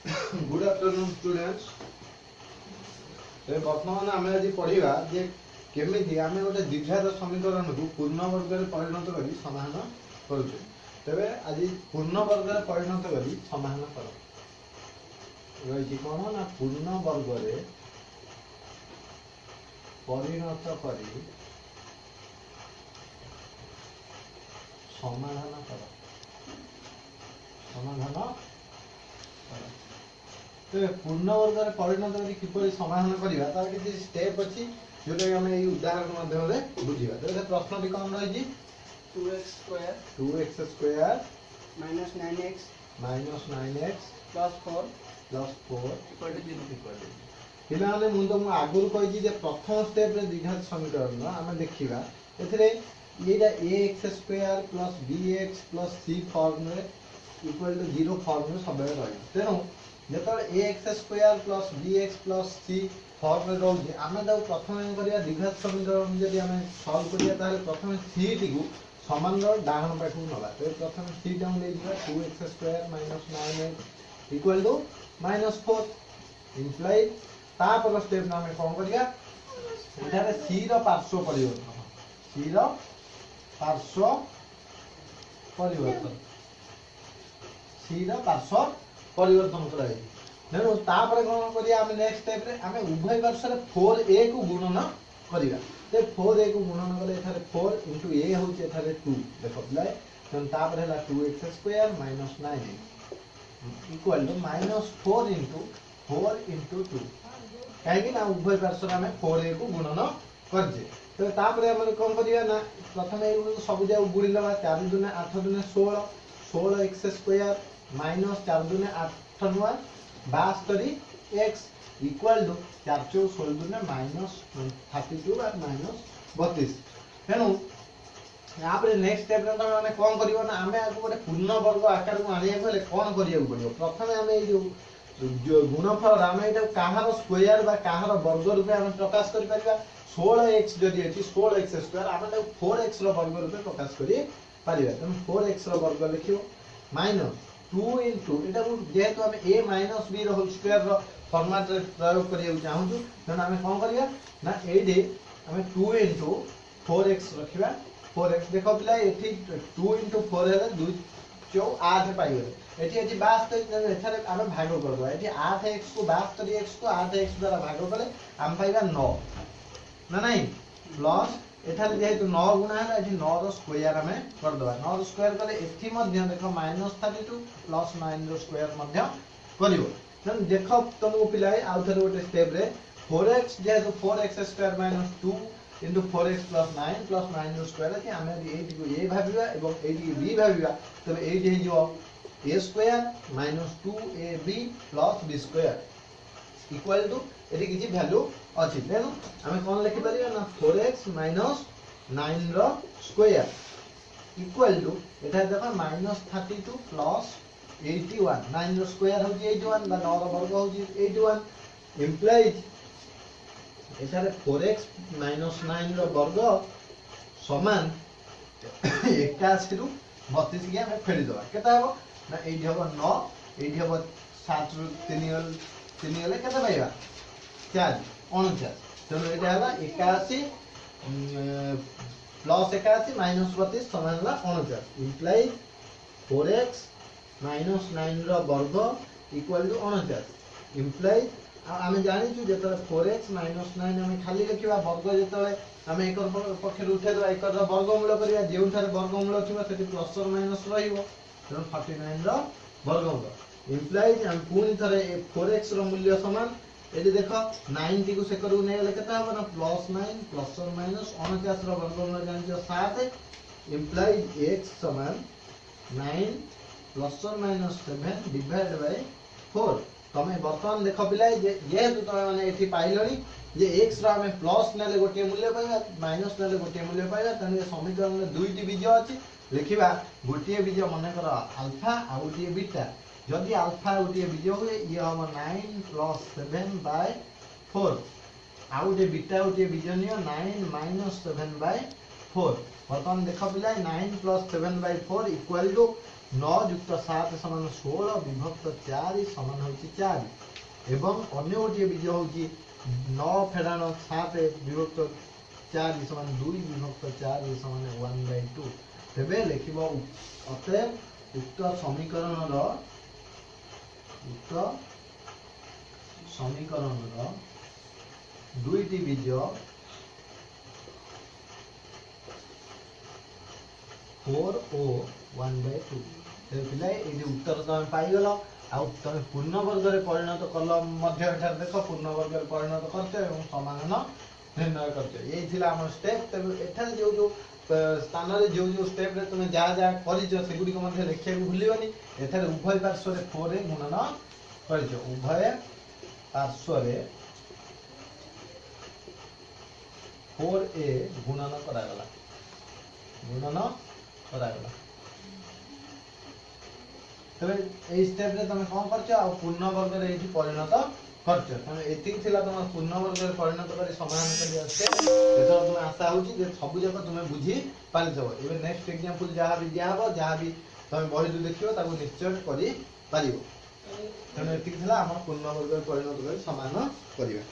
Good afternoon students. बर्तमान आम आज पढ़ा जे केमी आम गोटे द्विघात समीकरण को पूर्ण वर्ग में परिणत कर समाधान करुचे। तेरे आज पूर्ण वर्ग में परिणत कर समाधान कर रही कौन ना पूर्ण वर्ग में परिणत कर समाधान कर पूर्ण वर्ग में परिणत कर किपर समाधान करवा तार किसी स्टेप अच्छी जोटा कि आम उदाहरण माध्यम बुझा। तो प्रश्न कौन रही 2x square minus 9x plus 4 equal to 0 पिलाने मुझे तो आगुरी कही प्रथम स्टेप द्विघात समीकरण आम देखा ये ax square plus bx plus c form में इक्वल टू 0 फॉर्म में सब रही। तेणु जो ax square plus bx plus c form में रोचे आम प्रथम द्विघात समीकरण जब आम सल्व करा प्रथम c टी समान डाहन पाख ना। तो प्रथम c time 2x square minus 9x equal to -4 implied तापर स्टेप आम कौन करा c पार्श्व परिवर्तन c पार्श्व परिवर्तन पार्श्व परिवर्तन कराई। तेणु तापर कौन करिया नेक्स्ट स्टेप रे आमे उभय पार्श्व 4a को गुणन करिया। ते 4a को गुणन कले एथारे 4 * a होचे एथारे 2 देखो प्लाई। तेणु तापर हैला 2x square minus 9x equal to -4 * 4 * 2 काहे ना उभय पार्श्व आमे 4a को गुणन करजे। तो तापर हम कौन करिया ना प्रथम ए सब जा गुणिलबा 4 * 2 = 8 * 2 = 16 16x square minus 4 * 2 = 8 * 9 = 62x equal to 4 * 4 = 16 minus 32 और माइनस 32। तेणु यहाँ नेक्स्ट स्टेप मैंने कौन कर आम गोटे पूर्ण वर्ग आकार को आने कौन करा पड़ो प्रथम आम जो गुणफल आम ये कहार स्क्वायर कहार वर्ग रूपे आम प्रकाश कर 16x जदि अच्छी 16x स्क्वायर आम 4x वर्ग रूपे प्रकाश कर तेणु 4x वर्ग लिख माइनस 2 इंटू एटा जेहेतु आम a minus b whole square format रे प्रयोग करिया चाहूछु तेणु आम कौन करिया ना एडी आम 2 इंटू 4x रखिबा 4x देखो पिला एठी 2 इंटू 4 है 2 4 8 पाइबे एठी एठी 72 एथारे आम भाग कर दो एठी 8x को 72x को 8x द्वारा भाग कले आम पाइबा 9 ना नहीं प्लस एठारे जेहेतु 9 गुणा है एठी 9 रो स्क्वायर आम कर दबा 9 रो स्क्वायर कले एठी मध्य देखो -32 प्लस 9 रो स्क्वायर मध्य करिवो। तेणु देखो तुमको पिलाए आउ थरे गोटे स्टेप रे 4x जेहेतु 4x square minus 2 into 4x plus 9 plus 9 रो स्क्वायर अछि आमे एठी को a भाबिबा एवं एठी b भाबिबा तबे एठी हे जो a square minus 2ab plus b square equal to एठी किछि वैल्यू अछि। तेणु आमे कोन लिखि परिबा ना 4x माइनस 9 रो स्क्वायर इक्वल टू एटा देखो -32 प्लस 81 9 रो स्क्वायर होची 81 बा 9 रो वर्ग होची 81 इम्प्लाइज एटारे 4x माइनस 9 रो वर्ग समान 81 रु 32 के हम फेडी दबा केता हो ना एठी हो 9 एठी हो 7 रु 3 गले केता पाइबा 4 49। तेणु एटा हला 81 प्लस 81 माइनस 32 समान हला 49 इम्प्लाइज 4x माइनस 9 रो वर्ग इक्वल टू 49 इम्प्लाइज आम जानी जो 4x माइनस 9 आम खाली लिखा वर्ग जो आम एक पक्ष उठे एक वर्गमूल करवा जो वर्गमूल थी प्लस और माइनस रो 49 रो वर्गमूल इम्प्लाइज आम पुणी थे 4x रो मूल्य समान ये देख 90 को सेकर नहीं गले केता हो ना प्लस 9 प्लस और माइनस 49 रो वर्गमूल जानी 7 इम्प्लाइज x समान 9 प्लस और माइनस 7 डिवाइड बाय 4। तमे वर्तमान देख पिलाए जेहेतु तुम मैंने ये पाइलनी जे x रो प्लस नेले गोटे मूल्य पाइबा माइनस नेले गोटे मूल्य पाइबा तेणु समीकरण में दुईटी बीज अच्छी लिखा गोटे बीज मन कर अल्फा आ गोटे बीटा जदि अल्फा गोटे बीज हुए ये हम 9 प्लस 7 बाय 4 आ गोटे बीटा गोटे बीज नियो 9 माइनस 7 बाय 4 बर्तमान देख पिला 9 प्लस 7 बाय 4 इक्वल टू 9 युक्त 7 समान 16 विभक्त 4 समान होची 4 एवं अन्य गोटे बीज होची 9 फेडाण 7 विभक्त 4 समान 2 विभक्त 4 समान 1/2 तेबे लिखिबो अतएव उक्त समीकरण दुईटी बीज 4 ओ 1/2 पिला ये उत्तर तुम पाइगल आउ तुम पूर्ण वर्ग में परिणत कल देख पूर्ण वर्ग में परिणत करते समाधान निर्णय करते ये आम स्टेप एठार जो जो स्थान जो जो स्टेप रे तुम जहाँ जहाँ कर लिखा भूलनी एठार उभय पार्श्व 4 गुणन कर उभय पार्श्व 4a गुणन करागला तबे ए स्टेप रे तुम कौन करछ आ पूर्ण वर्ग रे एठी परिणत करछ तमे एतिक थिला तुम पूर्ण वर्ग रे परिणत करी समाधान करी आछे एतो तुम आशा होची जे सब जक तुम बुझी पारि जबो एबे नेक्स्ट एग्जांपल जहां भी दिया हबो जहां भी तुम बही दु देखियो ताको निश्चय करी पारिबो तमे एतिक थिला हम पूर्ण वर्ग रे परिणत करी समाधान करिबा।